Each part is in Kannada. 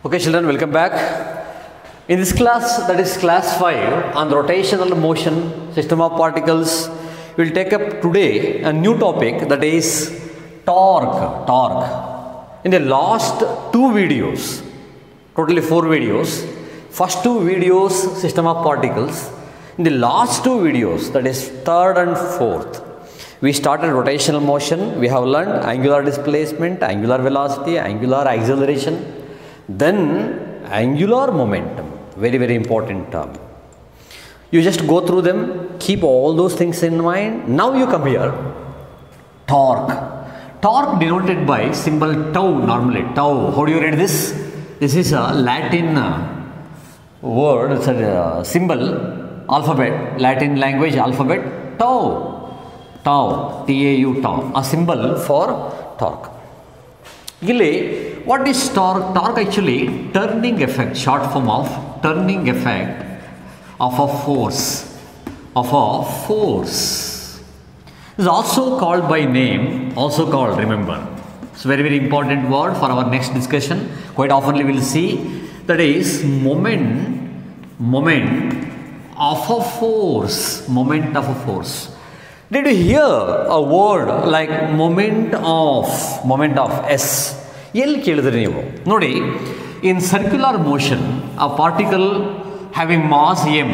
Okay, children, welcome back. In this class, that is class 5 on the rotational motion system of particles, we will take up today a new topic, that is torque. In the last two videos, totally 4 videos, first 2 videos system of particles, in the last 2 videos, that is third and fourth, we started rotational motion. We have learned angular displacement, angular velocity, angular acceleration, then angular momentum, very important term. You just go through them, keep all those things in mind. Now you come here, torque. Torque denoted by symbol tau normally. Tau, how do you read this? This is a Latin word, it's a symbol, alphabet, Latin language alphabet, tau, T-A-U, tau, a symbol for torque. What is torque? Torque actually turning effect, short form of turning effect of a force. Is also called by name, remember. It's very important word for our next discussion. Quite often we will see, that is moment of a force. Did you hear a word like moment of S? Nodi, in circular motion, a particle having mass m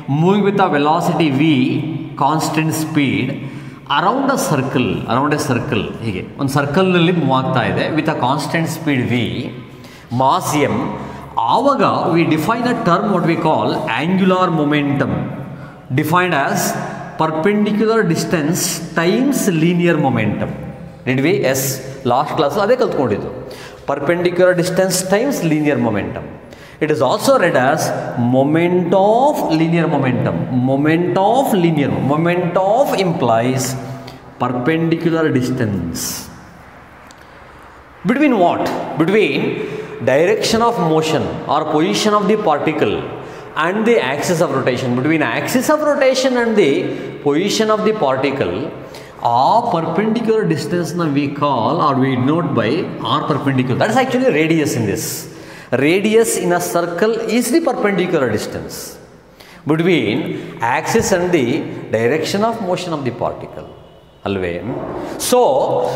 moving with a velocity v, constant speed, around a circle, one circle with a constant speed v, mass m, avaga we define a term what we call angular momentum, defined as perpendicular distance times linear momentum. Did we? Yes. Last class ade kaltkondidu. Perpendicular distance times linear momentum. It is also read as moment of linear momentum. Moment of implies perpendicular distance. Between what? Between direction of motion or position of the particle and the axis of rotation. Between axis of rotation and the position of the particle, our perpendicular distance we call or we note by r perpendicular. That is actually radius in this. Radius in a circle is the perpendicular distance between axis and the direction of motion of the particle. So,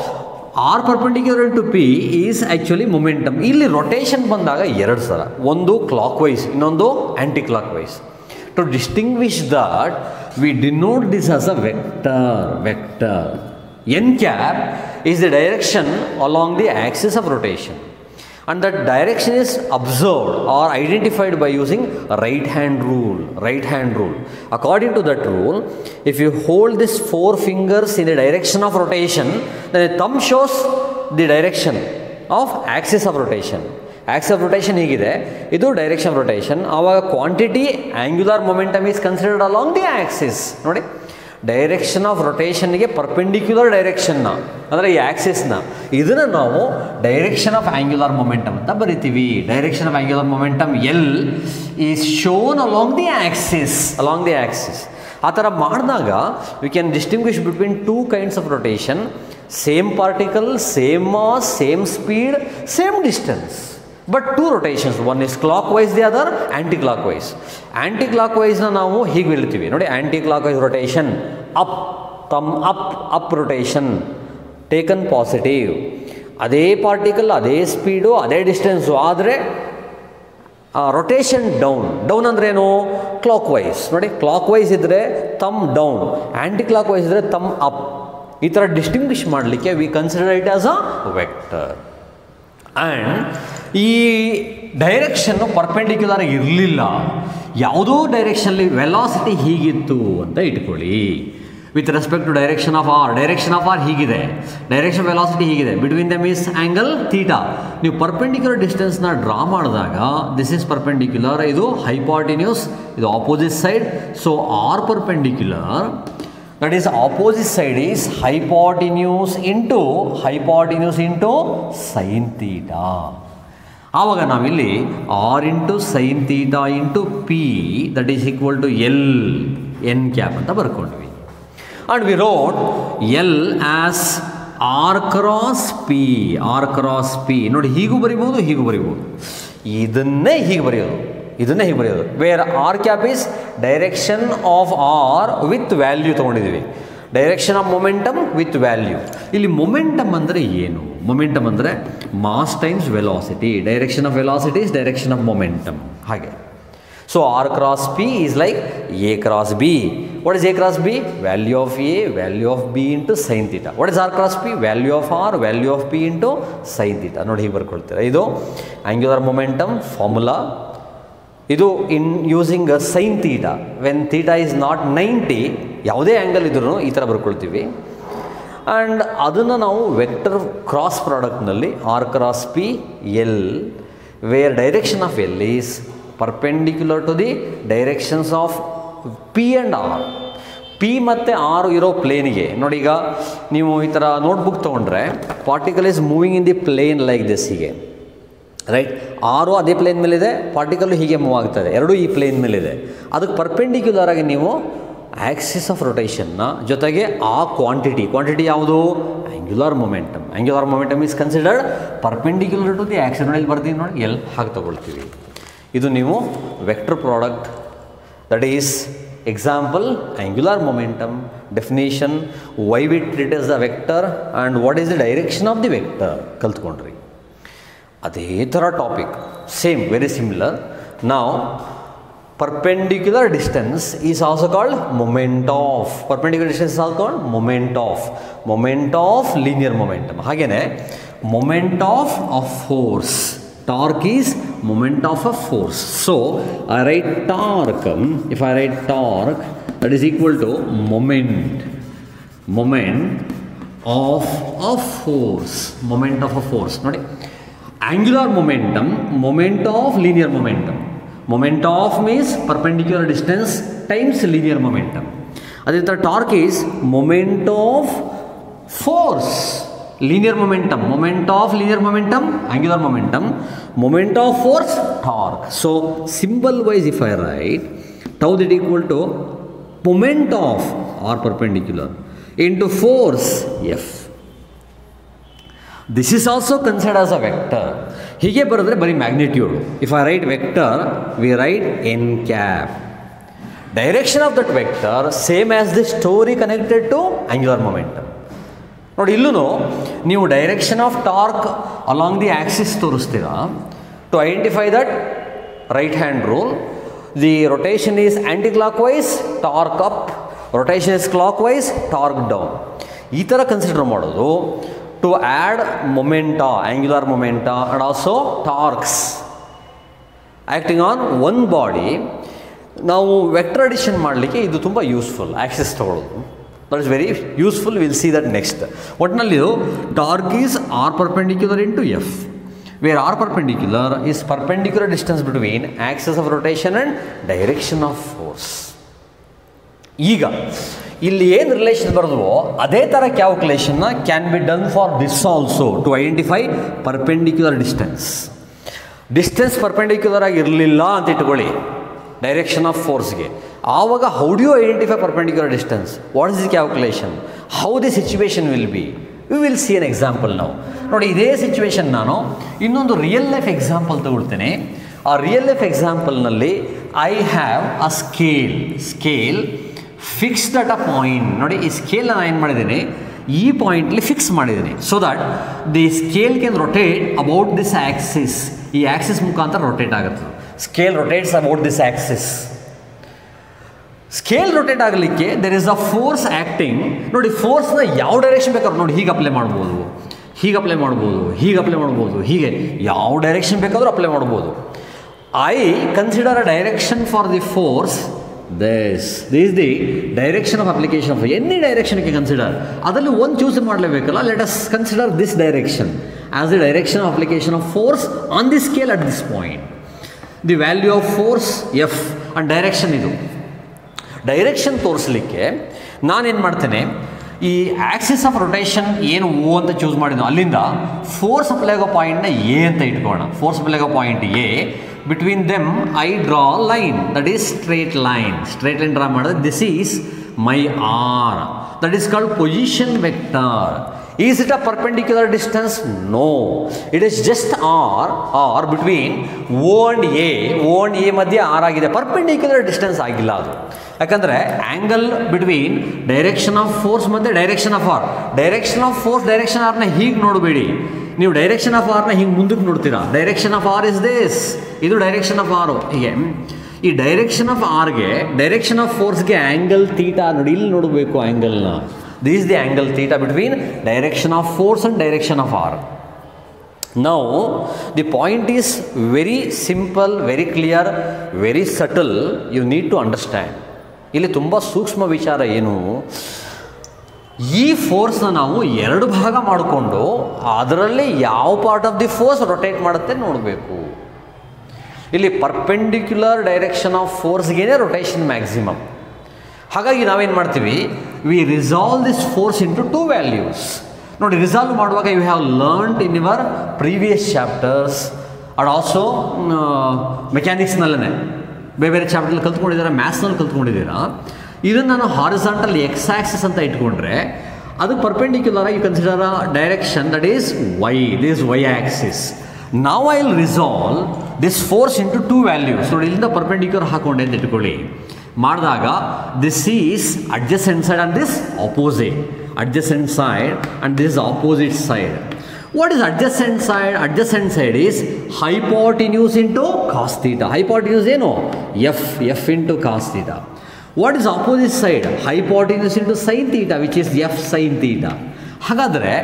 r perpendicular to p is actually momentum. Illi rotation bandaga ಎರಡು ಸಲ, ಒಂದು clockwise, ಇನ್ನೊಂದು anti-clockwise. To distinguish that, we denote this as a vector. N cap is the direction along the axis of rotation, and that direction is observed or identified by using right hand rule. According to that rule, if you hold these 4 fingers in the direction of rotation, then the thumb shows the direction of axis of rotation. Axis of rotation higide, idu direction of rotation. Our quantity angular momentum is considered along the axis. Nodi, direction of rotation ige perpendicular direction na, andre ee axis na, idana navu direction of angular momentum anta baritivi. Direction of angular momentum L is shown along the axis. Atara madadaga we can distinguish between 2 kinds of rotation: same particle, same mass, same speed, same distance. But 2 rotations, one is clockwise, the other anti-clockwise. Anti-clockwise na ನಾವು ಹೀಗೆ ಹೇಳ್ತೀವಿ ನೋಡಿ, anti-clockwise rotation, up rotation, taken positive. ಅದೇ ಪಾರ್ಟಿಕಲ್, ಅದೇ ಸ್ಪೀಡು, ಅದೇ ಡಿಸ್ಟೆನ್ಸು, ಆದರೆ ರೊಟೇಷನ್ ಡೌನ್ ಅಂದ್ರೇನು? ಕ್ಲಾಕ್ವೈಸ್. ನೋಡಿ, ಕ್ಲಾಕ್ವೈಸ್ ಇದ್ದರೆ ತಮ್ ಡೌನ್, ಆಂಟಿ-ಕ್ಲಾಕ್ವೈಸ್ ಇದ್ದರೆ ತಮ್ ಅಪ್. ಈ ಥರ ಡಿಸ್ಟಿಂಗ್ವಿಷ್ ಮಾಡಲಿಕ್ಕೆ we consider it as a vector. And ಈ ಡೈರೆಕ್ಷನ್ನು ಪರ್ಪೆಂಡಿಕ್ಯುಲರ್ ಇರಲಿಲ್ಲ, ಯಾವುದೋ ಡೈರೆಕ್ಷನಲ್ಲಿ ವೆಲಾಸಿಟಿ ಹೀಗಿತ್ತು ಅಂತ ಇಟ್ಕೊಳ್ಳಿ. With respect to direction of r ಹೀಗಿದೆ, ಡೈರೆಕ್ಷನ್ ವೆಲಾಸಿಟಿ ಹೀಗಿದೆ, between them is angle theta. ನೀವು ಪರ್ಪೆಂಡಿಕ್ಯುಲರ್ ಡಿಸ್ಟೆನ್ಸ್ನ ಡ್ರಾ ಮಾಡಿದಾಗ ದಿಸ್ ಈಸ್ ಪರ್ಪೆಂಡಿಕ್ಯುಲರ್, ಇದು ಹೈಪಾಟಿನ್ಯೂಸ್, ಇದು opposite side. So R perpendicular, that is opposite side is hypotenuse into sin theta. ಆವಾಗ ನಾವಿಲ್ಲಿ r into sin theta into p, that is equal to L n cap ಅಂತ ಬರ್ಕೊಂಡ್ವಿ. And we wrote L as r cross p ನೋಡಿ, ಹೀಗೂ ಬರಿಬಹುದು, ಹೀಗೂ ಬರಿಬಹುದು. ಇದನ್ನೇ ಹೀಗೆ ಬರೆಯೋದು where R cap is direction of R with value ತೊಗೊಂಡಿದ್ದೀವಿ, direction of momentum with value. ಇಲ್ಲಿ ಮೊಮೆಂಟಮ್ ಅಂದರೆ ಏನು? ಮೊಮೆಂಟಮ್ ಅಂದರೆ mass times velocity, direction of velocity is direction of momentum. ಹಾಗೆ so R cross P is like A cross B. What is A cross B? Value of A value of B into sine theta. What is R cross P? Value of R value of P into sine theta. ನೋಡಿ ಹೀಗೆ ಬರ್ಕೊಳ್ತೀರಾ. ಇದು ಆಂಗ್ಯುಲರ್ ಮೊಮೆಂಟಮ್ ಫಾರ್ಮುಲಾ. ಇದು ಇನ್ using sine theta when theta is not 90, ಯಾವುದೇ ಆ್ಯಂಗಲ್ ಇದ್ರೂ ಈ ಥರ ಬರ್ಕೊಳ್ತೀವಿ. ಆ್ಯಂಡ್ ಅದನ್ನು ನಾವು ವೆಕ್ಟರ್ ಕ್ರಾಸ್ ಪ್ರಾಡಕ್ಟ್ನಲ್ಲಿ R cross P L, where direction of L is perpendicular to the directions of P and R. P ಮತ್ತು ಆರ್ ಇರೋ ಪ್ಲೇನಿಗೆ ನೋಡಿ, ಈಗ ನೀವು ಈ ಥರ ನೋಟ್ಬುಕ್ ತೊಗೊಂಡ್ರೆ particle is moving in the plane like this, ಹೀಗೆ ರೈಟ್. ಆರು ಅದೇ ಪ್ಲೇನ್ ಮೇಲಿದೆ, ಪಾರ್ಟಿಕಲ್ಲು ಹೀಗೆ ಮೂವ್ ಆಗ್ತಾಯಿದೆ, ಎರಡೂ ಈ ಪ್ಲೇನ್ ಮೇಲಿದೆ. ಅದಕ್ಕೆ ಪರ್ಪೆಂಡಿಕ್ಯುಲರ್ ಆಗಿ ನೀವು ಆ್ಯಕ್ಸಿಸ್ ಆಫ್ ರೊಟೇಷನ್ನ ಜೊತೆಗೆ ಆ ಕ್ವಾಂಟಿಟಿ ಯಾವುದು? Angular momentum is considered perpendicular to the axis. ನೋಡಿ ಇಲ್ಲಿ ಬರ್ತೀನಿ ನೋಡಿ, ಎಲ್ ಹಾಗೆ ತೊಗೊಳ್ತೀವಿ. ಇದು ನೀವು vector product, that is example angular momentum. Definition, why we treat is the vector and what is the direction of the vector ಕಲ್ತ್ಕೊಂಡ್ರಿ. ಅದೇ ಥರ ಟಾಪಿಕ್, ಸೇಮ್, ವೆರಿ ಸಿಮಿಲರ್. ನಾವು perpendicular distance is also called moment of, perpendicular distance is also called moment of linear momentum. ಹಾಗೇನೆ moment of force, torque is moment of a force. So I write torque, if I write torque, that is equal to moment of a force. ನೋಡಿ, angular momentum, moment of linear momentum. Moment of means perpendicular distance times linear momentum. ಅದೇ ಥರ torque is moment of force, linear momentum, moment of linear momentum angular momentum, moment of force torque. So symbol wise if I write tau that equal to moment of or perpendicular into force F. This is also considered as a vector. ಹೀಗೆ ಬರೆದ್ರೆ ಬರೀ magnitude. If I write vector V write N cap. Direction of that vector same as the story connected to angular momentum. ನೋಡಿ, ಇಲ್ಲೂ ನೀವು direction of torque along the axis ತೋರಿಸ್ತೀರಾ. To identify that right hand rule, the rotation is anti clock wise, torque up, rotation is clock wise, torque down. ಈ ಥರ ಕನ್ಸಿಡರ್ ಮಾಡೋದು to add momenta, angular momenta and also torques acting on one body. ನಾವು ವೆಕ್ಟರ್ ಅಡಿಷನ್ ಮಾಡಲಿಕ್ಕೆ ಇದು ತುಂಬ ಯೂಸ್ಫುಲ್, ಆ್ಯಕ್ಸಿಸ್ ತೊಗೊಳ್ಳೋದು. That is very useful, will see that next. ಒಟ್ಟಿನಲ್ಲಿ ಇದು torque is R perpendicular into F, where R perpendicular is perpendicular distance between axis of rotation and direction of force. ಈಗ ಇಲ್ಲಿ ಏನು ರಿಲೇಷನ್ ಬರೋದೋ ಅದೇ ಥರ ಕ್ಯಾಲ್ಕುಲೇಷನ್ನ can be done for this also to identify perpendicular distance perpendicular ಆಗಿ ಇರಲಿಲ್ಲ ಅಂತ ಇಟ್ಕೊಳ್ಳಿ ಡೈರೆಕ್ಷನ್ ಆಫ್ ಫೋರ್ಸ್ಗೆ. ಆವಾಗ how do you identify perpendicular distance? What is the calculation? How the situation will be? We will see an example ನಾವು. ನೋಡಿ, ಇದೇ ಸಿಚುವೇಶನ್ ನಾನು ಇನ್ನೊಂದು ರಿಯಲ್ ಲೈಫ್ ಎಕ್ಸಾಂಪಲ್ ತಗೊಳ್ತೇನೆ. ಆ ರಿಯಲ್ ಲೈಫ್ ಎಕ್ಸಾಂಪಲ್ನಲ್ಲಿ I have a scale fixed at a point. ನೋಡಿ, ಈ ಸ್ಕೇಲ್ ನಾನು ಏನು ಮಾಡಿದ್ದೀನಿ, ಈ ಪಾಯಿಂಟ್ಲಿ ಫಿಕ್ಸ್ ಮಾಡಿದ್ದೀನಿ so that the scale can rotate about this axis. ಈ ಆ್ಯಕ್ಸಿಸ್ ಮುಖಾಂತರ ರೊಟೇಟ್ ಆಗುತ್ತೆ. Scale rotates about this axis. Scale rotate ಆಗಲಿಕ್ಕೆ there is a force acting. ನೋಡಿ, ಫೋರ್ಸ್ನ ಯಾವ ಡೈರೆಕ್ಷನ್ ಬೇಕಾದ್ರೂ ನೋಡಿ, ಹೀಗೆ ಅಪ್ಲೈ ಮಾಡ್ಬೋದು, ಹೀಗೆ ಅಪ್ಲೈ ಮಾಡ್ಬೋದು, ಹೀಗೆ ಅಪ್ಲೈ ಮಾಡ್ಬೋದು, ಹೀಗೆ ಯಾವ ಡೈರೆಕ್ಷನ್ ಬೇಕಾದರೂ ಅಪ್ಲೈ ಮಾಡ್ಬೋದು. I consider a direction for the force. This is the direction of application of any direction you can consider. ಅದರಲ್ಲಿ ಒಂದು ಚೂಸ್ ಮಾಡಲೇಬೇಕಲ್ಲ. Let us consider this direction as the direction of application of force on the scale at this point. The value of force F and direction. ಇದು ಡೈರೆಕ್ಷನ್ ತೋರಿಸಲಿಕ್ಕೆ ನಾನೇನು ಮಾಡ್ತೇನೆ, ಈ ಆ್ಯಕ್ಸಿಸ್ ಆಫ್ ರೊಟೇಷನ್ ಏನು ಓ ಅಂತ ಚೂಸ್ ಮಾಡಿದ್ನೋ ಅಲ್ಲಿಂದ ಫೋರ್ಸ್ ಅಪ್ಲೈ ಆಗೋ ಪಾಯಿಂಟ್ನ ಎ ಅಂತ ಇಟ್ಕೋಣ. ಫೋರ್ಸ್ ಅಪ್ಲೈ ಆಗೋ point A, between them I draw line, that is straight line draw ಮಾಡಿದ್ರೆ this is my R, that is called position vector. Is it a perpendicular distance? No. It is just R between O and A. O and A ಮಧ್ಯೆ R ಆಗಿದೆ. ಪರ್ಪೆಂಡಿಕ್ಯುಲರ್ ಡಿಸ್ಟೆನ್ಸ್ ಆಗಿಲ್ಲ ಅದು. ಯಾಕಂದರೆ angle between direction of force ಮತ್ತು direction of R. Direction of force direction ಆರ್ನ ಹೀಗೆ ನೋಡಬೇಡಿ. ನೀವು ಡೈರೆಕ್ಷನ್ ಆಫ್ ಆರ್ನ ಹಿಂಗೆ ಮುಂದಕ್ಕೆ ನೋಡ್ತೀರಾ. Direction of R is this. ಇದು ಡೈರೆಕ್ಷನ್ ಆಫ್ ಆರು. ಹೀಗೆ ಈ ಡೈರೆಕ್ಷನ್ ಆಫ್ ಆರ್ಗೆ ಡೈರೆಕ್ಷನ್ ಆಫ್ ಫೋರ್ಸ್ಗೆ ಆ್ಯಂಗಲ್ ಥೀಟಾ ನೋಡಿ, ಇಲ್ಲಿ ನೋಡಬೇಕು ಆ್ಯಂಗಲ್ನ. This is the angle theta between direction of force and direction of R. Now, the point is very simple, very clear, very subtle. You need to understand. ಇಲ್ಲಿ ತುಂಬ ಸೂಕ್ಷ್ಮ ವಿಚಾರ ಏನು, ಈ ಫೋರ್ಸ್ನ ನಾವು ಎರಡು ಭಾಗ ಮಾಡಿಕೊಂಡು ಅದರಲ್ಲಿ ಯಾವ part of the force rotate ಮಾಡುತ್ತೆ ನೋಡಬೇಕು. ಇಲ್ಲಿ ಪರ್ಪೆಂಡಿಕ್ಯುಲರ್ ಡೈರೆಕ್ಷನ್ ಆಫ್ ಫೋರ್ಸ್ಗೇನೆ ರೊಟೇಷನ್ ಮ್ಯಾಕ್ಸಿಮಮ್. ಹಾಗಾಗಿ ನಾವೇನು ಮಾಡ್ತೀವಿ, we resolve this force into two values. ನೋಡಿ, ರಿಸಾಲ್ವ್ ಮಾಡುವಾಗ you have learned in your previous chapters and also ಮೆಕ್ಯಾನಿಕ್ಸ್ನಲ್ಲೇ ಬೇರೆ ಬೇರೆ ಚಾಪ್ಟರ್ಲ್ಲಿ ಕಲ್ತ್ಕೊಂಡಿದ್ದೀರಾ, ಮ್ಯಾಥ್ಸ್ನಲ್ಲಿ ಕಲ್ತ್ಕೊಂಡಿದ್ದೀರಾ. ಇದನ್ನು ನಾನು ಹಾರಿಸಾಂಟಲ್ ಎಕ್ಸ್ ಆಕ್ಸಿಸ್ ಅಂತ ಇಟ್ಕೊಂಡ್ರೆ ಅದು ಪರ್ಪೆಂಡಿಕ್ಯುಲರ್ ಆಗಿ consider direction that is Y. This Y axis. Now I will resolve this force into two values. ನೋಡಿ, ಇಲ್ಲಿಂದ ಪರ್ಪೆಂಡಿಕ್ಯುಲರ್ ಹಾಕೊಂಡೆ ಅಂತ ಇಟ್ಕೊಳ್ಳಿ. ಮಾಡಿದಾಗ this is adjacent side and this opposite. Adjacent side and this opposite side. What is adjacent side? Adjacent side is hypotenuse into cos theta. Hypotenuse ಏನು? F into cos theta. What is opposite side? Hypotenuse into sine theta which is F sine theta. ಹಾಗಾದರೆ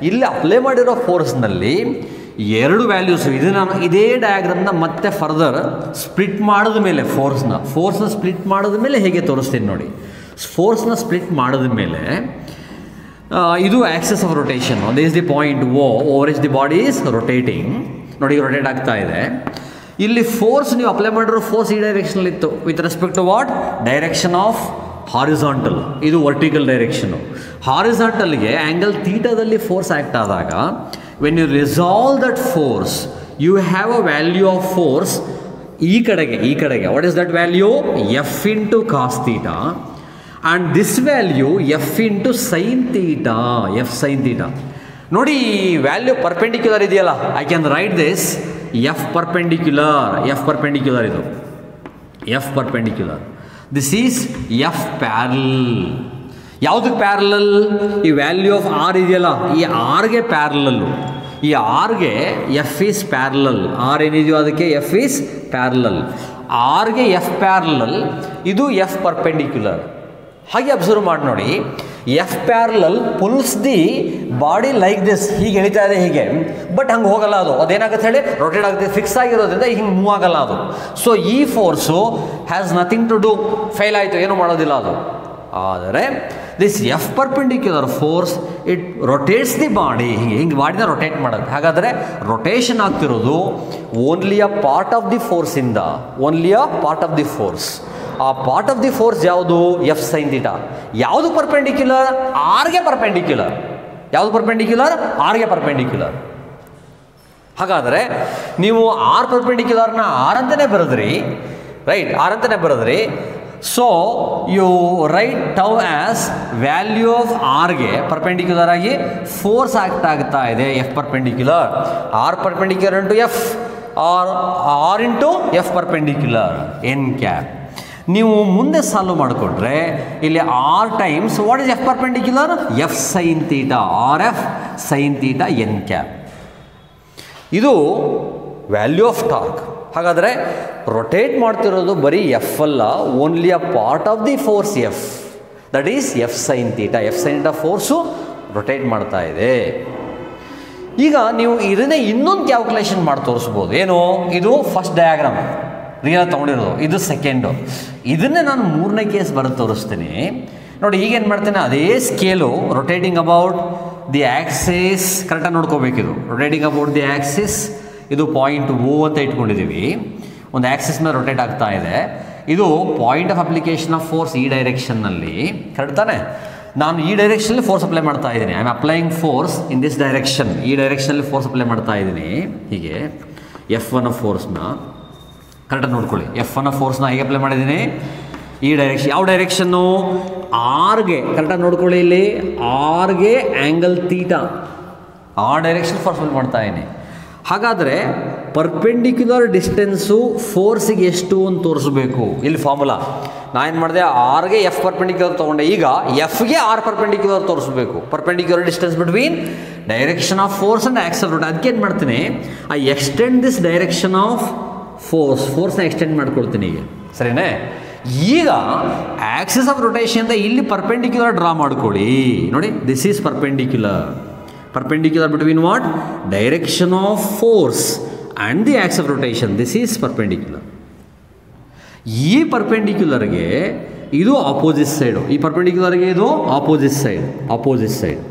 ಇಲ್ಲಿ ಅಪ್ಲೈ ಮಾಡಿರೋ ಫೋರ್ಸ್ನಲ್ಲಿ ಎರಡು ವ್ಯಾಲ್ಯೂಸ್. ಇದು ನಾನು ಇದೇ ಡಯಾಗ್ರಾಮ್ನ ಮತ್ತೆ ಫರ್ದರ್ ಸ್ಪ್ಲಿಟ್ ಮಾಡಿದ ಮೇಲೆ ಫೋರ್ಸ್ನ ಸ್ಪ್ಲಿಟ್ ಮಾಡಿದ ಮೇಲೆ ಹೇಗೆ ತೋರಿಸ್ತೀನಿ ನೋಡಿ. ಫೋರ್ಸ್ನ ಸ್ಪ್ಲಿಟ್ ಮಾಡಿದ ಮೇಲೆ ಇದು Axis of rotation. This is the point over is the body is rotating. ನೋಡಿ, ರೊಟೇಟ್ ಆಗ್ತಾ ಇದೆ. ಇಲ್ಲಿ ಫೋರ್ಸ್ ನೀವು ಅಪ್ಲೈ ಮಾಡಿರೋ ಫೋರ್ಸ್ ಈ ಡೈರೆಕ್ಷನಲ್ಲಿ ಇತ್ತು with respect to what? Direction of horizontal. ಇದು ವರ್ಟಿಕಲ್ ಡೈರೆಕ್ಷನು. ಹಾರಿಸಾಂಟಲ್ಗೆ ಆ್ಯಂಗಲ್ ಥೀಟಾದಲ್ಲಿ ಫೋರ್ಸ್ ಆ್ಯಕ್ಟ್ ಆದಾಗ when you resolve that force you have a value of force ಈ ಕಡೆಗೆ. What is that value? F into cos theta and this value F into sin theta. F sin theta. ನೋಡಿ, ಈ ವ್ಯಾಲ್ಯೂ ಪರ್ಪೆಂಡಿಕ್ಯುಲರ್ ಇದೆಯಲ್ಲ, I can write this F perpendicular. ಇದು F perpendicular. This is F parallel. ಯಾವುದಕ್ಕೆ ಪ್ಯಾರಲಲ್? ಈ ವ್ಯಾಲ್ಯೂ ಆಫ್ ಆರ್ ಇದೆಯಲ್ಲ, ಈ ಆರ್ಗೆ ಪ್ಯಾರಲಲ್ಲು. ಈ ಆರ್ಗೆ ಎಫ್ ಈಸ್ ಪ್ಯಾರಲಲ್. ಆರ್ ಏನಿದೆಯೋ ಅದಕ್ಕೆ ಎಫ್ ಈಸ್ ಪ್ಯಾರಲಲ್. ಆರ್ಗೆ ಎಫ್ ಪ್ಯಾರಲಲ್, ಇದು ಎಫ್ ಪರ್ಪೆಂಡಿಕ್ಯುಲರ್. ಹಾಗೆ ಅಬ್ಸರ್ವ್ ಮಾಡಿ ನೋಡಿ, F parallel pulls the body like this. ಹೀಗೆ ಎಳಿತಾ ಇದೆ ಹೀಗೆ, ಬಟ್ ಹಂಗೆ ಹೋಗಲ್ಲ ಅದು. ಅದೇನಾಗುತ್ತೆ ಹೇಳಿ, ರೊಟೇಟ್ ಆಗುತ್ತೆ. ಫಿಕ್ಸ್ ಆಗಿರೋದ್ರಿಂದ ಹಿಂಗೆ ಮೂವ್ ಆಗಲ್ಲ ಅದು. ಸೊ ಈ force has nothing to do. Fail ಆಯಿತು, ಏನೂ ಮಾಡೋದಿಲ್ಲ ಅದು. ಆದರೆ this F perpendicular force it rotates the body. ಹಿಂಗೆ ಬಾಡಿನ ರೊಟೇಟ್ ಮಾಡುತ್ತೆ. ಹಾಗಾದರೆ ರೊಟೇಷನ್ ಆಗ್ತಿರೋದು only a part of the ಫೋರ್ಸಿಂದ. Only a part of the force. ಆ ಪಾರ್ಟ್ ಆಫ್ ದಿ ಫೋರ್ಸ್ ಯಾವುದು? F sine theta. ಯಾವುದು ಪರ್ಪೆಂಡಿಕ್ಯುಲರ್? ಆರ್ಗೆ ಪರ್ಪೆಂಡಿಕ್ಯುಲರ್. ಯಾವುದು ಪರ್ಪೆಂಡಿಕ್ಯುಲರ್? ಆರ್ಗೆ ಪರ್ಪೆಂಡಿಕ್ಯುಲರ್. ಹಾಗಾದರೆ ನೀವು ಆರ್ ಪರ್ಪೆಂಡಿಕ್ಯುಲರ್ನ ಆರ್ ಅಂತಲೇ ಬರೆದ್ರಿ, ರೈಟ್? ಆರ್ ಅಂತಲೇ ಬರೆದ್ರಿ. So you write tau as value of ಆರ್ಗೆ ಪರ್ಪೆಂಡಿಕ್ಯುಲರ್ ಆಗಿ ಫೋರ್ಸ್ ಆಗ್ತಾ ಇದೆ F perpendicular. R perpendicular into F R into F perpendicular N cap. ನೀವು ಮುಂದೆ ಸಾಲ್ವ್ ಮಾಡಿಕೊಂಡ್ರೆ ಇಲ್ಲಿ R times what is F perpendicular? F sine theta. R F sine theta N cap. ಇದು ವ್ಯಾಲ್ಯೂ ಆಫ್ ಟಾರ್ಕ್. ಹಾಗಾದರೆ ರೊಟೇಟ್ ಮಾಡ್ತಿರೋದು ಬರೀ ಎಫ್ ಅಲ್ಲ, only a part of the force F, that is F sine theta. F sine theta force rotate ಮಾಡ್ತಾ ಇದೆ. ಈಗ ನೀವು ಇದನ್ನೇ ಇನ್ನೊಂದು ಕ್ಯಾಲ್ಕುಲೇಷನ್ ಮಾಡಿ ತೋರಿಸ್ಬೋದು. ಏನು? ಇದು ಫಸ್ಟ್ ಡಯಾಗ್ರಾಮ್ ರಿಯಲ್ ತೊಗೊಂಡಿರೋದು, ಇದು ಸೆಕೆಂಡು. ಇದನ್ನೇ ನಾನು ಮೂರನೇ ಕೇಸ್ ಬರೋದು ತೋರಿಸ್ತೀನಿ ನೋಡಿ. ಈಗೇನು ಮಾಡ್ತೇನೆ, ಅದೇ scale rotating about the Axis ಕರೆಕ್ಟಾಗಿ ನೋಡ್ಕೋಬೇಕಿದು. ರೊಟೇಟಿಂಗ್ ಅಬೌಟ್ ದಿ ಆ್ಯಕ್ಸಿಸ್, ಇದು ಪಾಯಿಂಟ್ ಓ ಅಂತ ಇಟ್ಕೊಂಡಿದ್ದೀವಿ. ಒಂದು ಆ್ಯಕ್ಸಿಸ್ ಮೇಲೆ ರೊಟೇಟ್ ಆಗ್ತಾ ಇದೆ. ಇದು point of application of force ಈ ಡೈರೆಕ್ಷನ್ನಲ್ಲಿ, ಕರೆಕ್ಟ್ ತಾನೆ? ನಾನು ಈ ಡೈರೆಕ್ಷನಲ್ಲಿ ಫೋರ್ಸ್ ಅಪ್ಲೈ ಮಾಡ್ತಾ ಇದ್ದೀನಿ. I am applying force in this direction. ಈ ಡೈರೆಕ್ಷನಲ್ಲಿ ಫೋರ್ಸ್ ಅಪ್ಲೈ ಮಾಡ್ತಾ ಇದ್ದೀನಿ. ಹೀಗೆ ಎಫ್ ಒನ್ ಫೋರ್ಸ್ನ ಕರೆಕ್ಟಾಗಿ ನೋಡ್ಕೊಳ್ಳಿ. ಎಫ್ ಒನ್ ಫೋರ್ಸ್ನ ಹೇಗೆ ಅಪ್ಲೈ ಮಾಡಿದ್ದೀನಿ? ಈ ಡೈರೆಕ್ಷನ್. ಯಾವ ಡೈರೆಕ್ಷನ್ನು? ಆರ್ಗೆ ಕರೆಕ್ಟಾಗಿ ನೋಡ್ಕೊಳ್ಳಿ, ಇಲ್ಲಿ ಆರ್ಗೆ ಆ್ಯಂಗಲ್ ತೀಟಾ ಆ ಡೈರೆಕ್ಷನ್ ಫಾರ್ಮುಲೇಟ್ ಮಾಡ್ತಾ ಇದ್ದೀನಿ. ಹಾಗಾದರೆ ಪರ್ಪೆಂಡಿಕ್ಯುಲರ್ ಡಿಸ್ಟೆನ್ಸು ಫೋರ್ಸಿಗೆ ಎಷ್ಟು ಅಂತ ತೋರಿಸ್ಬೇಕು. ಇಲ್ಲಿ ಫಾರ್ಮುಲಾ ನಾನು ಏನು ಮಾಡಿದೆ, ಆರ್ಗೆ ಎಫ್ ಪರ್ಪೆಂಡಿಕ್ಯುಲರ್ ತೊಗೊಂಡೆ, ಈಗ ಎಫ್ಗೆ ಆರ್ ಪರ್ಪೆಂಡಿಕ್ಯುಲರ್ ತೋರಿಸ್ಬೇಕು. Perpendicular distance between direction of force and axis of rotation. ಅದಕ್ಕೆ ಏನು ಮಾಡ್ತೀನಿ, I extend this direction of ಫೋರ್ಸ್ನ ಎಕ್ಸ್ಟೆಂಡ್ ಮಾಡ್ಕೊಳ್ತೀನಿ ಈಗ, ಸರಿನೇ. ಈಗ ಆಕ್ಸಿಸ್ ಆಫ್ ರೊಟೇಷನ್ ಇಲ್ಲಿ ಪರ್ಪೆಂಡಿಕ್ಯುಲರ್ ಡ್ರಾ ಮಾಡ್ಕೊಳ್ಳಿ. ನೋಡಿ, this is perpendicular between what, direction of force and the axis of rotation. This is perpendicular. ಈ ಪರ್ಪೆಂಡಿಕ್ಯುಲರ್ಗೆ ಇದು ಆಪೋಸಿಟ್ ಸೈಡು, ಈ ಪರ್ಪೆಂಡಿಕ್ಯುಲರ್ಗೆ ಇದು ಆಪೋಸಿಟ್ ಸೈಡ್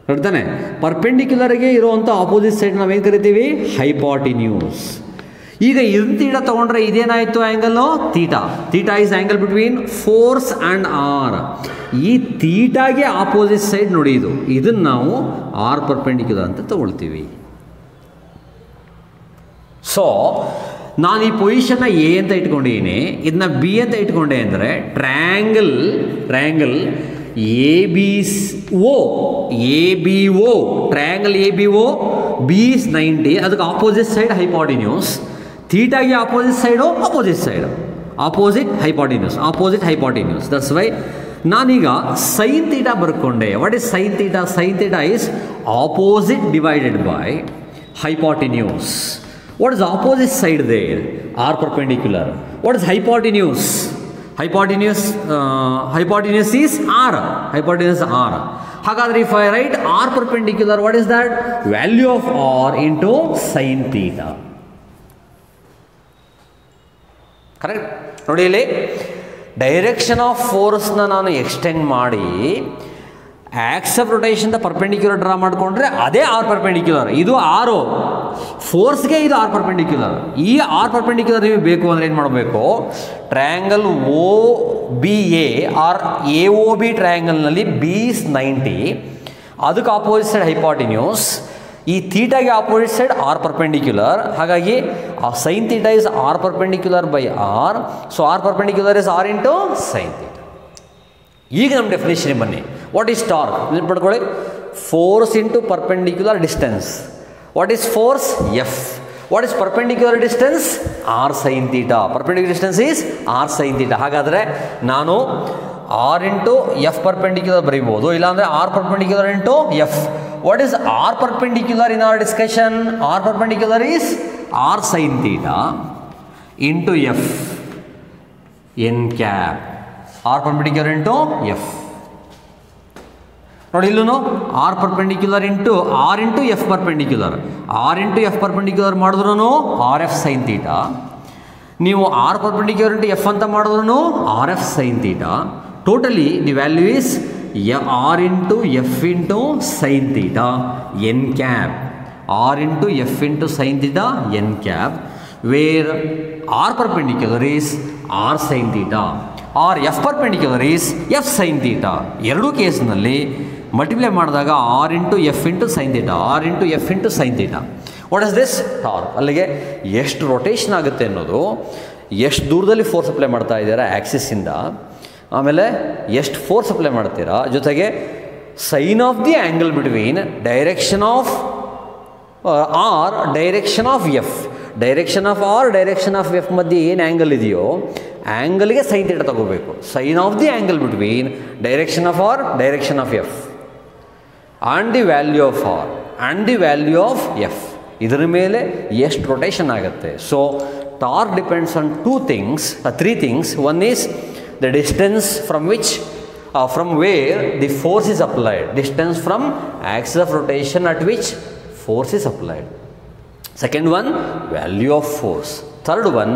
ನೋಡ್ತಾನೆ. ಪರ್ಪೆಂಡಿಕ್ಯುಲರ್ಗೆ ಇರುವಂಥ ಆಪೋಸಿಟ್ ಸೈಡ್ ನಾವೇನು ಕರಿತೀವಿ, ಹೈಪಾಟಿನ್ಯೂಸ್. ಈಗ ಇದನ್ನ ತೀಟಾ ತೊಗೊಂಡ್ರೆ ಇದೇನಾಯಿತು, angle theta is angle between force and R. ಈ ತೀಟಾಗೆ ಆಪೋಸಿಟ್ ಸೈಡ್ ನೋಡಿ, ಇದನ್ನು ನಾವು ಆರ್ ಪರ್ಪೆಂಡಿಕ್ಯುಲರ್ ಅಂತ ತಗೊಳ್ತೀವಿ. ಸೊ ನಾನು ಈ ಪೊಸಿಷನ್ನ ಎ ಅಂತ ಇಟ್ಕೊಂಡಿದ್ದೀನಿ, ಇದನ್ನ ಬಿ ಅಂತ ಇಟ್ಕೊಂಡೆ ಅಂದರೆ triangle A B O triangle A B O B is 90, ಅದಕ್ಕೆ ಆಪೋಸಿಟ್ ಸೈಡ್ ಹೈಪಾಟಿನ್ಯೂಸ್. ಥೀಟಾಗೆ opposite side opposite hypotenuse. That's why ನಾನೀಗ ಸೈನ್ ತೀಟಾ ಬರ್ಕೊಂಡೆ. What is sine theta? Sine theta is opposite divided by hypotenuse. What is opposite side there? R perpendicular. What is hypotenuse? Hypotenuse is R. Hagadre, if I write R perpendicular, what is that? Value of R into sin theta. Correct? ನೋಡಿ ಇಲ್ಲಿ ಡೈರೆಕ್ಷನ್ ಆಫ್ ಫೋರ್ಸ್ನ ನಾನು ಎಕ್ಸ್ಟೆಂಡ್ ಮಾಡಿ axis of rotation perpendicular draw ಮಾಡಿಕೊಂಡ್ರೆ ಅದೇ ಆರ್ ಪರ್ಪೆಂಡಿಕ್ಯುಲರ್. ಇದು ಆರು ಫೋರ್ಸ್ಗೆ, ಇದು ಆರ್ ಪರ್ಪೆಂಡಿಕ್ಯುಲರ್. ಈ ಆರ್ ಪರ್ಪೆಂಡಿಕ್ಯುಲರ್ ನೀವು ಬೇಕು ಅಂದರೆ ಏನು ಮಾಡಬೇಕು, triangle O B A or A O B ಟ್ರಯಾಂಗಲ್ನಲ್ಲಿ ಬಿ ಇಸ್ 90, ಅದಕ್ಕೆ ಆಪೋಸಿಟ್ ಸೈಡ್ ಹೈಪಾಟಿನ್ಯೂಸ್, ಈ ಥೀಟಾಗೆ ಆಪೋಸಿಟ್ ಸೈಡ್ ಆರ್ ಪರ್ಪೆಂಡಿಕ್ಯುಲರ್. ಹಾಗಾಗಿ ಆ sine theta is R perpendicular by R. So R perpendicular is R into sine theta. ಈಗ ನಮ್ಮ ಡೆಫಿನೇಷನ್ ಬನ್ನಿ. What is torque? ನೆನಪಿಟ್ಕೊಳ್ಳಿ, force into perpendicular distance. What is force? F. What is perpendicular distance? R sine theta. Perpendicular distance is R sine theta. ಹಾಗಾದರೆ ನಾನು ಆರ್ ಇಂಟು ಎಫ್ ಪರ್ಪೆಂಡಿಕ್ಯುಲರ್ ಬರೀಬೋದು, ಇಲ್ಲಾಂದರೆ R perpendicular into F. What is R perpendicular in our discussion? R perpendicular is R sine theta into F N cap. R perpendicular into F. ನೋಡಿ ಇಲ್ಲೂ R perpendicular into R into F perpendicular. R into F perpendicular ಮಾಡಿದ್ರೂ ಆರ್ ಎಫ್ ಸೈನ್ ಥೀಟಾ. ನೀವು ಆರ್ ಪರ್ಪೆಂಡಿಕ್ಯುಲರ್ ಇಂಟು ಎಫ್ ಅಂತ ಮಾಡಿದ್ರೂ r F sine theta. Totally the value is r into F into sine theta N cap. R into F into sine theta N cap, where R perpendicular is R sine theta R F perpendicular is F sine theta. ಎರಡೂ ಕೇಸ್ನಲ್ಲಿ ಮಲ್ಟಿಪ್ಲೈ ಮಾಡಿದಾಗ r into F into sine theta, r into F into sine theta. What is this? Torque. ಅಲ್ಲಿಗೆ ಎಷ್ಟು ರೊಟೇಷನ್ ಆಗುತ್ತೆ ಅನ್ನೋದು, ಎಷ್ಟು ದೂರದಲ್ಲಿ ಫೋರ್ಸ್ ಅಪ್ಲೈ ಮಾಡ್ತಾ ಇದ್ದೀರಾ ಆ್ಯಕ್ಸಿಸ್ಸಿಂದ, ಆಮೇಲೆ ಎಷ್ಟು ಫೋರ್ಸ್ ಅಪ್ಲೈ ಮಾಡ್ತೀರಾ, ಜೊತೆಗೆ sine of the angle between direction of R direction of f. Direction of R direction of f ಮಧ್ಯೆ ಏನು ಆ್ಯಂಗಲ್ ಇದೆಯೋ ಆ್ಯಂಗಲ್ಗೆ ಸೈನ್ ಥೀಟಾ ತಗೋಬೇಕು. Sine of the angle between direction of R direction of f and the value of r and the value of f. ಇದರ ಮೇಲೆ ಎಷ್ಟು ರೊಟೇಷನ್ ಆಗುತ್ತೆ. So torque depends on three things. One is the distance from which from where the force is applied, distance from axis of rotation at which force is applied. Second one, value of force. Third one,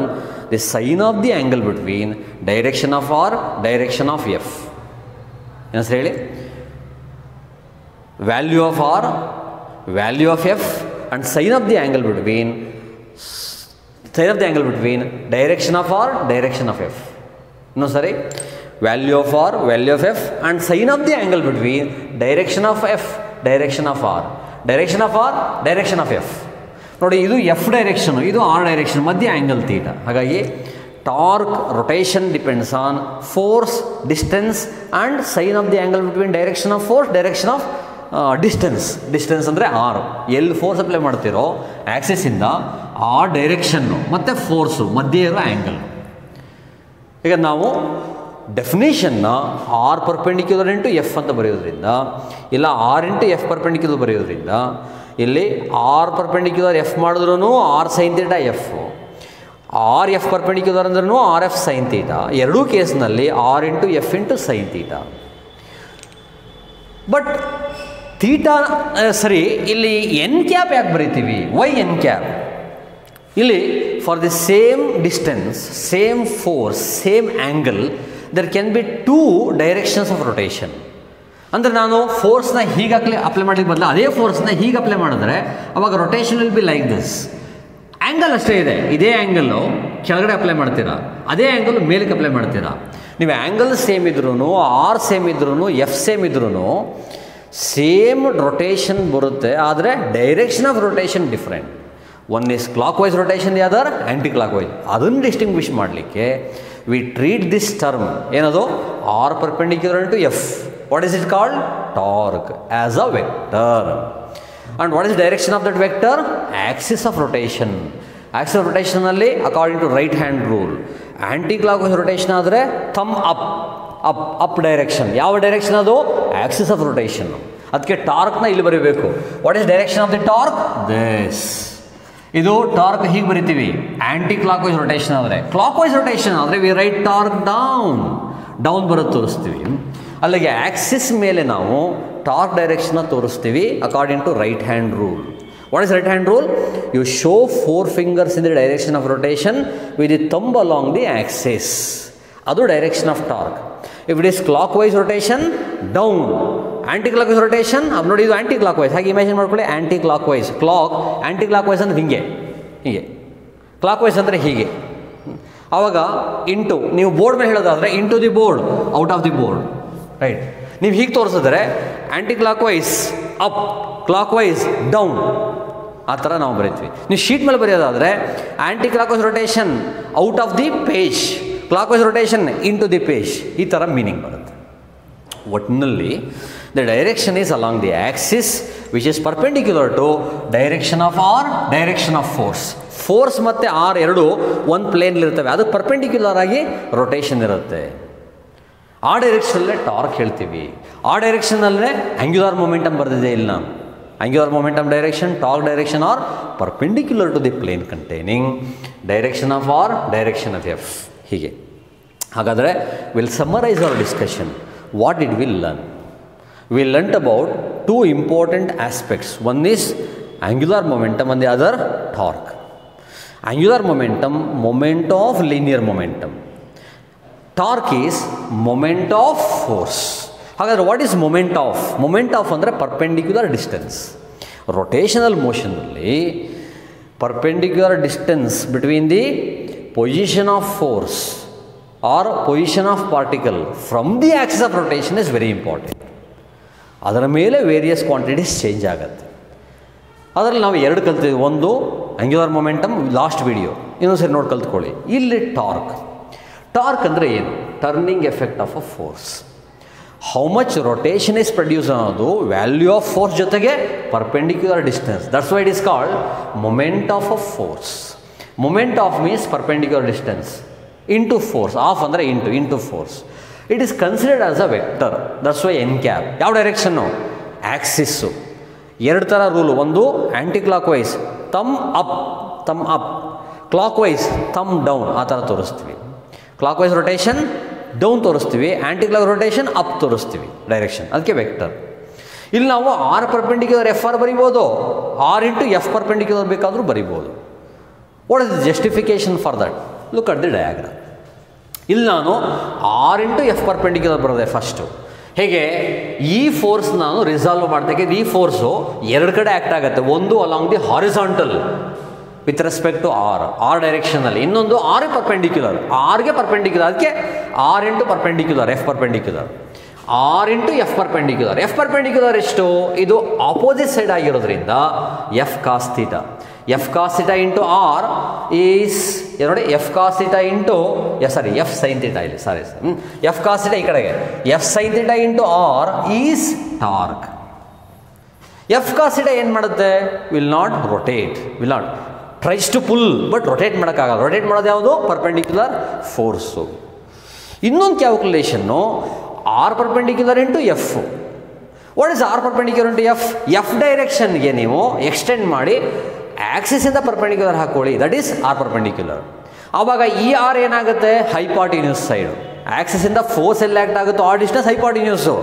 the sign of the angle between direction of R, direction of F. Yes, really? Value of R, value of F, and sign of the angle between direction of R, direction of F. No, sorry. Value of R, value of F, and sign of the angle between direction of F, direction of R, direction of R, direction of F. ನೋಡಿ, ಇದು ಎಫ್ ಡೈರೆಕ್ಷನು, ಇದು ಆರ್ ಡೈರೆಕ್ಷನ್, ಮಧ್ಯೆ ಆ್ಯಂಗಲ್ ಥೀಟಾ. ಹಾಗಾಗಿ torque, rotation depends on force, distance and sign of the angle between direction of force, direction of distance ಅಂದರೆ ಆರ್. ಎಲ್ಲಿ ಫೋರ್ಸ್ ಅಪ್ಲೈ ಮಾಡ್ತಿರೋ ಆ್ಯಕ್ಸಿಸಿಂದ ಆ ಡೈರೆಕ್ಷನ್ನು ಮತ್ತು ಫೋರ್ಸು ಮಧ್ಯೆ ಇರೋ ಆ್ಯಂಗಲ್. ಈಗ ನಾವು ಡೆಫಿನೇಷನ್ನ ಆರ್ ಪರ್ಪೆಂಡಿಕ್ಯುಲರ್ ಇಂಟು ಎಫ್ ಅಂತ ಬರೆಯೋದ್ರಿಂದ, ಇಲ್ಲ ಆರ್ ಇಂಟು ಎಫ್ ಪರ್ಪೆಂಡಿಕ್ಯುಲರ್ ಬರೆಯೋದ್ರಿಂದ, ಇಲ್ಲಿ ಆರ್ ಪರ್ಪೆಂಡಿಕ್ಯುಲರ್ ಎಫ್ ಮಾಡಿದ್ರೂ R sine theta F, R F perpendicular ಅಂದ್ರೂ ಆರ್ ಎಫ್ ಸೈನ್ ಥೀಟಾ, ಎರಡೂ ಕೇಸ್ನಲ್ಲಿ R into F into sine theta. But theta ಸರಿ, ಇಲ್ಲಿ ಎನ್ ಕ್ಯಾಪ್ ಯಾಕೆ ಬರೀತೀವಿ? Why N cap? ಇಲ್ಲಿ for the same distance, same force, same angle, there can be two directions of rotation. ಅಂದರೆ ನಾನು ಫೋರ್ಸ್ನ ಹೀಗೆ ಅಪ್ಲೈ ಮಾಡಲಿಕ್ಕೆ ಬದಲು ಅದೇ ಫೋರ್ಸ್ನ ಹೀಗೆ ಅಪ್ಲೈ ಮಾಡಿದ್ರೆ ಅವಾಗ rotation will be like this. Angle ಅಷ್ಟೇ ಇದೆ, ಇದೇ ಆ್ಯಂಗಲ್ಲು ಕೆಳಗಡೆ ಅಪ್ಲೈ ಮಾಡ್ತೀರಾ, ಅದೇ ಆ್ಯಂಗಲ್ ಮೇಲಕ್ಕೆ ಅಪ್ಲೈ ಮಾಡ್ತೀರಾ. ನೀವು ಆ್ಯಂಗಲ್ ಸೇಮ್ ಇದ್ರೂ, ಆರ್ ಸೇಮ್ ಇದ್ರೂ, ಎಫ್ ಸೇಮ್ ಇದ್ರೂ ಸೇಮ್ ರೊಟೇಷನ್ ಬರುತ್ತೆ, ಆದರೆ direction of rotation different. One is clock wise rotation, the other anti clock wise. ಅದನ್ನು ಡಿಸ್ಟಿಂಗ್ವಿಷ್ ಮಾಡಲಿಕ್ಕೆ ವಿ ಟ್ರೀಟ್ ದಿಸ್ ಟರ್ಮ್ ಏನದು, R perpendicular to F. What is it called? Torque as a vector. And what is direction of that vector? Axis of rotation. Axis of ರೊಟೇಷನಲ್ಲಿ according to right hand rule, anti clock wise rotation ಆದರೆ ಥಮ್ ಅಪ್, ಅಪ್ ಡೈರೆಕ್ಷನ್. ಯಾವ ಡೈರೆಕ್ಷನ್ ಅದು? Axis of rotation. ಅದಕ್ಕೆ ಟಾರ್ಕ್ನ ಇಲ್ಲಿ ಬರೀಬೇಕು. What is direction of the torque? This. ಇದು ಟಾರ್ಕ್ ಹೀಗೆ ಬರಿತೀವಿ ಆ್ಯಂಟಿ ಕ್ಲಾಕ್ ವೈಸ್ ರೊಟೇಷನ್ ಆದರೆ. ಕ್ಲಾಕ್ ವೈಸ್ ರೊಟೇಷನ್ ಆದರೆ ವಿ ರೈಟ್ ಟಾರ್ಕ್ ಡೌನ್ ಬರೋದು ತೋರಿಸ್ತೀವಿ. ಅಲ್ಲಿಗೆ ಆ್ಯಕ್ಸಿಸ್ ಮೇಲೆ ನಾವು ಟಾರ್ಕ್ ಡೈರೆಕ್ಷನ್ನ ತೋರಿಸ್ತೀವಿ according to right hand rule. What is right hand rule? You show 4 fingers in the direction of rotation with the thumb along the axis. That is direction of torque. If it is clockwise rotation, down. Anti-clockwise rotation, अब नोड़ी ಇದು anti-clockwise. ಹಾಗೆ imagine ಮಾಡ್ಕೊಳ್ಳಿ, anti-clockwise. Clock, anti-clockwise ಅಂದ್ರೆ ಹೀಗೆ. Clockwise ಅಂದರೆ ಹೀಗೆ. ಆವಾಗ ಇಂಟು, ನೀವು ಬೋರ್ಡ್ ಮೇಲೆ ಹೇಳೋದಾದರೆ into the board, out of the board, right. ನೀವು ಹೀಗೆ ತೋರಿಸಿದ್ರೆ ಆ್ಯಂಟಿ-ಕ್ಲಾಕ್ವೈಸ್ ಅಪ್, ಕ್ಲಾಕ್ವೈಸ್ ಡೌನ್, ಆ ಥರ ನಾವು ಬರೀತೀವಿ. ನೀವು ಶೀಟ್ ಮೇಲೆ ಬರೆಯೋದಾದರೆ anticlockwise rotation out of the page, clockwise rotation into the page, ಈ ಥರ ಮೀನಿಂಗ್ ಬರುತ್ತೆ. ಒಟ್ಟಿನಲ್ಲಿ the direction is along the axis which is perpendicular to direction of R, direction of force. Force ಮತ್ತು ಆರ್ ಎರಡು ಒಂದು ಪ್ಲೇನಲ್ಲಿರ್ತವೆ, ಅದಕ್ಕೆ ಪರ್ಪೆಂಡಿಕ್ಯುಲರ್ ಆಗಿ ರೊಟೇಷನ್ ಇರುತ್ತೆ. ಆ ಡೈರೆಕ್ಷನಲ್ಲೇ ಟಾರ್ಕ್ ಹೇಳ್ತೀವಿ. ಆ ಡೈರೆಕ್ಷನಲ್ಲೇ ಆ್ಯಂಗ್ಯುಲರ್ ಮೊಮೆಂಟಮ್ ಬರೆದಿದೆ ಇಲ್ಲಿ ನಾನು. Angular momentum direction, torque direction are perpendicular to the plane containing direction of R, direction of f. ಹೀಗೆ. ಹಾಗಾದರೆ will summarize our discussion. What did we learn? We learnt about 2 important aspects. One is angular momentum and the other torque. Angular momentum, moment of linear momentum. Torque is moment of force. ಹಾಗಾದರೆ what is moment of? Moment of ಅಂದರೆ ಪರ್ಪೆಂಡಿಕ್ಯುಲರ್ ಡಿಸ್ಟೆನ್ಸ್. ರೊಟೇಷನಲ್ ಮೋಷನಲ್ಲಿ perpendicular distance between the position of force or position of particle from the axis of rotation is very important. ಅದರ ಮೇಲೆ ವೇರಿಯಸ್ ಕ್ವಾಂಟಿಟೀಸ್ ಚೇಂಜ್ ಆಗುತ್ತೆ. ಅದರಲ್ಲಿ ನಾವು 2 ಕಲ್ತಿದ್ವಿ. ಒಂದು ಆ್ಯಂಗ್ಯುಲರ್ ಮೊಮೆಂಟಮ್, ಲಾಸ್ಟ್ ವಿಡಿಯೋ, ಇನ್ನೊಂದು ಸರಿ ನೋಡಿ ಕಲ್ತ್ಕೊಳ್ಳಿ. ಇಲ್ಲಿ ಟಾರ್ಕ್. ಟಾರ್ಕ್ ಅಂದರೆ ಏನು? Turning effect of a force. How much rotation is produce ಅನ್ನೋದು ವ್ಯಾಲ್ಯೂ ಆಫ್ ಫೋರ್ಸ್ ಜೊತೆಗೆ perpendicular distance. That's why it is called moment of a force. Moment of means perpendicular distance into force. Of ಅಂದರೆ into force. It is considered as a vector. That's why N cap. ಯಾವ ಡೈರೆಕ್ಷನ್ನು? ಆ್ಯಕ್ಸಿಸ್ಸು. 2 ಥರ ರೂಲು. ಒಂದು anti clock wise, thumb up, clockwise thumb down, ಆ ಥರ ತೋರಿಸ್ತೀವಿ. ಕ್ಲಾಕ್ ವೈಸ್ ರೊಟೇಷನ್ ಡೌನ್ ತೋರಿಸ್ತೀವಿ, ಆ್ಯಂಟಿ ಕ್ಲಾಕ್ ರೊಟೇಷನ್ ಅಪ್ ತೋರಿಸ್ತೀವಿ ಡೈರೆಕ್ಷನ್. ಅದಕ್ಕೆ ವೆಕ್ಟರ್. ಇಲ್ಲಿ ನಾವು ಆರ್ ಪರ್ಪೆಂಡಿಕ್ಯುಲರ್ ಎಫ್ ಆರ್ ಬರಿಬೋದು, ಆರ್ ಇಂಟು ಎಫ್ ಪರ್ಪೆಂಡಿಕ್ಯುಲರ್ ಬೇಕಾದರೂ ಬರಿಬೋದು. What is the justification for that? Look at the diagram. ಇಲ್ಲಿ ನಾನು ಆರ್ ಇಂಟು ಎಫ್ ಪರ್ಪೆಂಡಿಕ್ಯುಲರ್ ಬರೋದೆ ಫಸ್ಟು. ಹೇಗೆ ಈ ಫೋರ್ಸ್ ನಾನು ರಿಸಾಲ್ವ್ ಮಾಡ್ತಕ್ಕೆ, ಈ ಫೋರ್ಸು 2 ಕಡೆ ಆ್ಯಕ್ಟ್ ಆಗುತ್ತೆ. ಒಂದು along the horizontal with respect to R ಡೈರೆಕ್ಷನಲ್ಲಿ, ಇನ್ನೊಂದು ಆರ್ ಪರ್ಪೆಂಡಿಕ್ಯುಲರ್, ಆರ್ಗೆ ಪರ್ಪೆಂಡಿಕ್ಯುಲರ್. ಅದಕ್ಕೆ R into perpendicular, F perpendicular. R into F perpendicular. F perpendicular ಎಷ್ಟು? ಇದು ಆಪೋಸಿಟ್ ಸೈಡ್ ಆಗಿರೋದ್ರಿಂದ F cos theta. F cos theta into R is ನೋಡಿ F cos theta into F sine theta ಇಲ್ಲಿ ಎಫ್ ಕಾಸ್ ಥೀಟಾ ಈ ಕಡೆಗೆ F sine theta into R is torque. F cos theta ಏನು ಮಾಡುತ್ತೆ? Will not rotate, will not tries to pull, but rotate ಮಾಡೋಕ್ಕಾಗಲ್ಲ. ರೊಟೇಟ್ ಮಾಡೋದು ಯಾವುದು? Perpendicular force. ಇನ್ನೊಂದು ಕ್ಯಾಲ್ಕುಲೇಷನ್ನು r perpendicular into F. What is R perpendicular into F? F ಡೈರೆಕ್ಷನ್ಗೆ ನೀವು ಎಕ್ಸ್ಟೆಂಡ್ ಮಾಡಿ ಆಕ್ಸಿಸಿಂದ ಪರ್ಪೆಂಡಿಕ್ಯುಲರ್ ಹಾಕೊಳ್ಳಿ, ದಟ್ ಈಸ್ ಆರ್ ಪರ್ಪೆಂಡಿಕ್ಯುಲರ್. ಆವಾಗ ಈ ಆರ್ ಏನಾಗುತ್ತೆ? Hypotenuse side. ಆಕ್ಸಿಸಿಂದ ಫೋರ್ಸ್ ಎಲ್ಲಿ ಆ್ಯಕ್ಟ್ ಆಗುತ್ತೋ ಆ distance hypotenuse,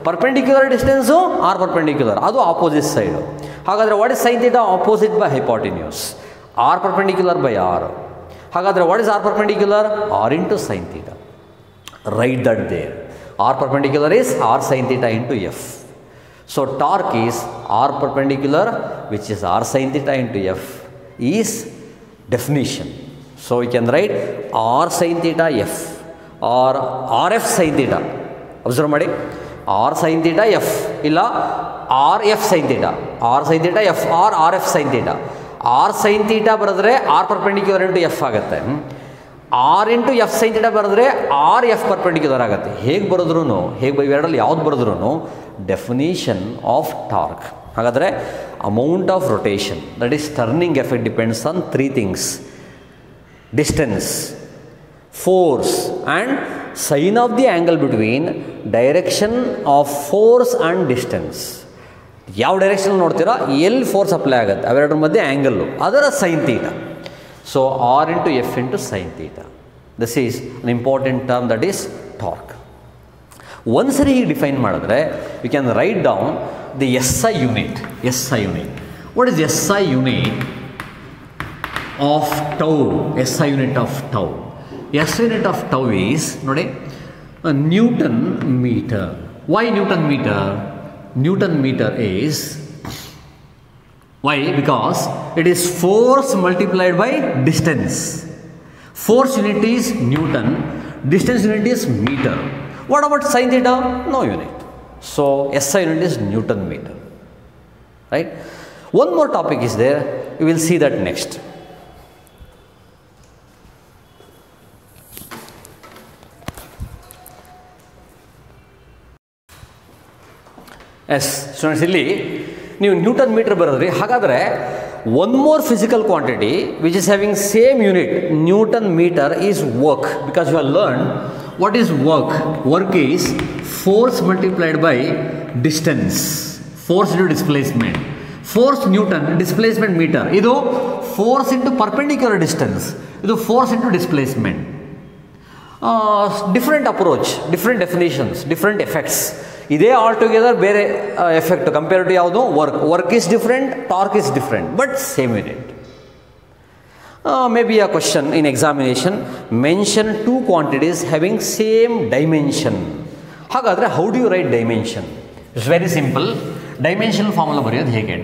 perpendicular distance r perpendicular, ಅದು ಆಪೋಸಿಟ್ ಸೈಡು. ಹಾಗಾದರೆ what is sine theta? Opposite by hypotenuse. R perpendicular by r. ಹಾಗಾದರೆ what is R perpendicular? R into sine theta. Right that there. R perpendicular is r sin theta into f. So torque is r perpendicular, which is r sin theta into f, is definition. So we can write r sin theta f or rf sin theta. Observe ಮಾಡಿ, r sin theta f ಇಲ್ಲ rf sin theta, r sin theta f or rf sin theta. r sin theta ಬರೆದ್ರೆ r perpendicular into f ಆಗುತ್ತೆ. R into F sine theta ಬರೆದ್ರೆ ಆರ್ ಎಫ್ ಪರ್ಪೆಂಡಿಕ್ಯುಲರ್ ಆಗುತ್ತೆ. ಹೇಗೆ ಬರೆದ್ರೂ, ಹೇಗೆ ಇವೆರಡರಲ್ಲಿ ಯಾವ್ದು ಬರೆದ್ರೂ ಡೆಫಿನಿಷನ್ ಆಫ್ ಟಾರ್ಕ್. ಹಾಗಾದರೆ amount of rotation, that is turning effect, depends on 3 things: distance, force and sine of the angle between direction of force and distance. ಯಾವ ಡೈರೆಕ್ಷನ್ ನೋಡ್ತೀರಾ, ಎಲ್ಲಿ ಫೋರ್ಸ್ ಅಪ್ಲೈ ಆಗುತ್ತೆ ಅವೆರಡರ ಮಧ್ಯೆ ಆ್ಯಂಗಲ್ಲು, ಅದರ sine theta. So r into f into sin theta. This is an important term, that is torque. ಒಂದ್ಸರಿ ಹೀಗೆ ಡಿಫೈನ್ ಮಾಡಿದ್ರೆ we can write down the SI unit. SI unit. What is SI unit of tau? SI unit of tau. SI unit of tau is, ನೋಡಿ, Newton meter. Why Newton meter? Newton meter is, why? Because it is force multiplied by distance. Force unit is Newton, distance unit is meter. What about sin theta? No unit. So SI unit is Newton meter. Right? One more topic is there. You will see that next. Yes, students, ಇಲ್ಲಿ ನೀವು ನ್ಯೂಟನ್ ಮೀಟರ್ ಬರೋದ್ರಿ. ಹಾಗಾದರೆ one more physical quantity which is having same unit, newton meter is work, because you have learn what is work. Work is force multiplied by distance, force into displacement. Force newton, displacement meter. ಇದು ಫೋರ್ಸ್ ಇಂಟು ಪರ್ಪೆಂಡಿಕ್ಯುಲರ್ ಡಿಸ್ಟೆನ್ಸ್, ಇದು force into displacement. Different approach, different definitions, different effects. ಇದೇ ಆಲ್ ಟುಗೆದರ್ ಬೇರೆ ಎಫೆಕ್ಟ್ ಕಂಪೇರ್ ಟು ಯಾವುದು? Work is different, torque is different, but same unit. May be a question in examination, mention 2 quantities having same dimension. ಹಾಗಾದರೆ how do you write dimension? It's very simple. Dimensional formula ಬರೆಯೋದು ಹೇಗೆ?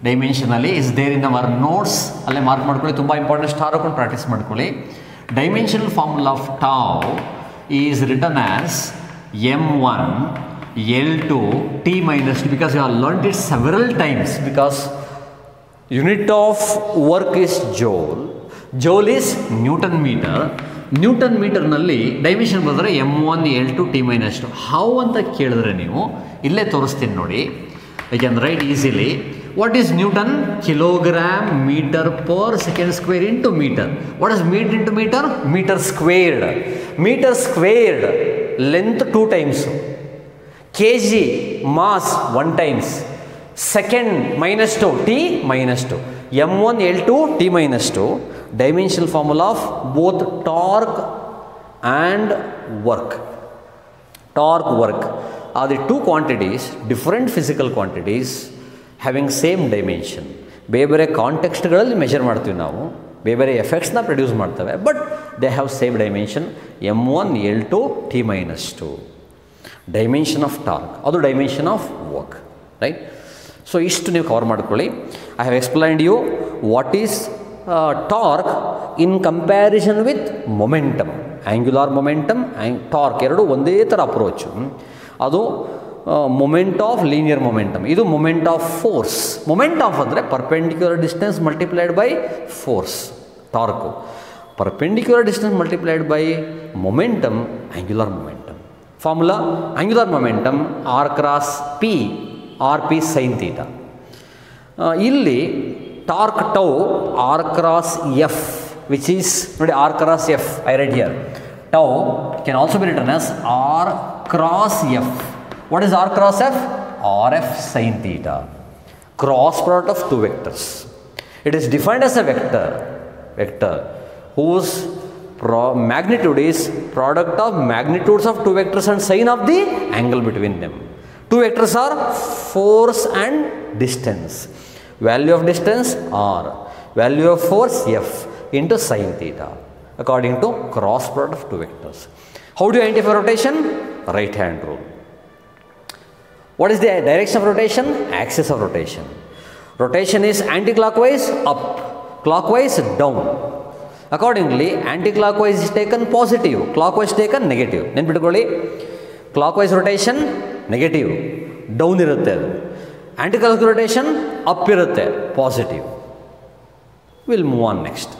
Dimensionally is there in our notes, ಅಲ್ಲೇ ಮಾರ್ಕ್ ಮಾಡ್ಕೊಳ್ಳಿ. ತುಂಬ ಇಂಪಾರ್ಟೆಂಟ್, ಸ್ಟಾರ್ ಹಾಕೊಂಡು ಪ್ರಾಕ್ಟೀಸ್ ಮಾಡ್ಕೊಳ್ಳಿ. Dimensional formula of tau is written as m1 l2 t minus 2, because you have learnt it several times, because unit of work is joule, joule is Newton meter. Newton ಮೀಟರ್ನಲ್ಲಿ ಡೈಮೆನ್ಷನ್ ಬರೆದ್ರೆ m1 l2 t minus 2. How ಅಂತ ಕೇಳಿದ್ರೆ ನೀವು ಇಲ್ಲೇ ತೋರಿಸ್ತೀನಿ ನೋಡಿ. I can write easily. What is newton? Kilogram metre per second square into metre. What is metre into metre? Metre squared. Metre squared length 2 times, kg mass 1 times, second minus 2, t minus 2, m1 l2 t minus 2. Dimensional formula of both torque and work. Torque, work are the 2 quantities, different physical quantities having same dimension. ಬೇರೆ ಬೇರೆ ಕಾಂಟೆಕ್ಸ್ಟ್ಗಳಲ್ಲಿ ಮೆಷರ್ ಮಾಡ್ತೀವಿ ನಾವು, ಬೇರೆ ಬೇರೆ ಎಫೆಕ್ಟ್ಸ್ನ ಪ್ರೊಡ್ಯೂಸ್ ಮಾಡ್ತವೆ, but they have same dimension, m1 l2 t minus 2. Dimension of torque, ಅದು dimension of work. Right? So ಇಷ್ಟು ನೀವು ಕವರ್ ಮಾಡ್ಕೊಳ್ಳಿ. I have explained you what is torque in comparison with momentum. Angular momentum and torque ಎರಡು ಒಂದೇ ಥರ ಅಪ್ರೋಚು. ಅದು ಮೊಮೆಂಟ್ ಆಫ್ ಲೀನಿಯರ್ ಮೊಮೆಂಟಮ್, ಇದು moment of force. Moment of ಅಂದರೆ perpendicular distance multiplied by force. torque. Perpendicular distance multiplied by momentum, angular momentum. Formula: angular momentum r cross p, rp sin theta. ಇಲ್ಲಿ torque tau r cross f, which is ನೋಡಿ r cross f, I read here. Tau can also be written as r cross f. What is r cross f? Rf sin theta. Cross product of two vectors. It is defined as a vector whose magnitude is product of magnitudes of two vectors and sine of the angle between them. Two vectors are force and distance. Value of distance r, value of force f into sine theta, according to cross product of two vectors. How do you identify rotation? Right hand rule. What is the direction of rotation? Axis of rotation. Rotation is anti-clockwise up, clockwise down. Accordingly, anti-clockwise is taken positive, clockwise taken negative. ನೆನ್ಪಿಟ್ಕೊಳ್ಳಿ, clockwise rotation negative, down ಇರುತ್ತೆ ಅದು. Anti-clockwise rotation up ಇರುತ್ತೆ, positive. We'll move on next.